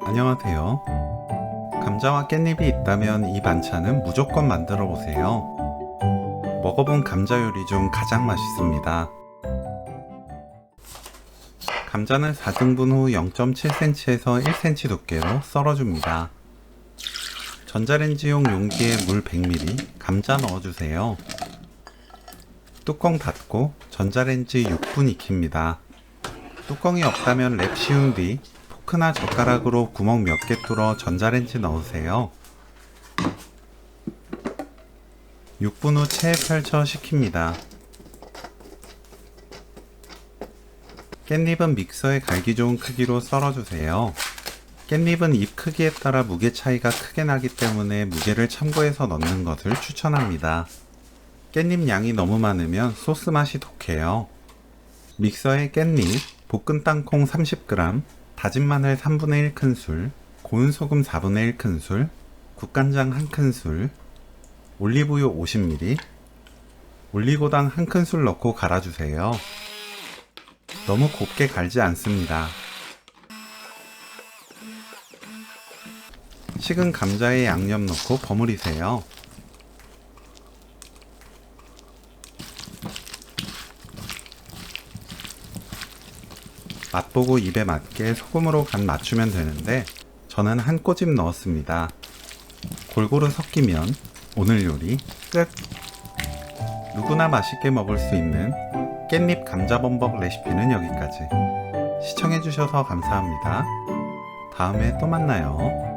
안녕하세요. 감자와 깻잎이 있다면 이 반찬은 무조건 만들어 보세요. 먹어본 감자 요리 중 가장 맛있습니다. 감자는 4등분 후 0.7cm에서 1cm 두께로 썰어줍니다. 전자레인지용 용기에 물 100ml, 감자 넣어주세요. 뚜껑 닫고 전자레인지 6분 익힙니다. 뚜껑이 없다면 랩 씌운 뒤 포크나 젓가락으로 구멍 몇 개 뚫어 전자레인지 넣으세요. 6분 후 체에 펼쳐 식힙니다. 깻잎은 믹서에 갈기 좋은 크기로 썰어주세요. 깻잎은 잎 크기에 따라 무게 차이가 크게 나기 때문에 무게를 참고해서 넣는 것을 추천합니다. 깻잎 양이 너무 많으면 소스 맛이 독해요. 믹서에 깻잎, 볶은 땅콩 30g, 다진 마늘 3분의 1큰술, 고운 소금 4분의 1큰술, 국간장 1큰술, 올리브유 50ml, 올리고당 1큰술 넣고 갈아주세요. 너무 곱게 갈지 않습니다. 식은 감자에 양념 넣고 버무리세요. 맛보고 입에 맞게 소금으로 간 맞추면 되는데 저는 한 꼬집 넣었습니다. 골고루 섞이면 오늘 요리 끝! 누구나 맛있게 먹을 수 있는 깻잎 감자범벅 레시피는 여기까지. 시청해주셔서 감사합니다. 다음에 또 만나요.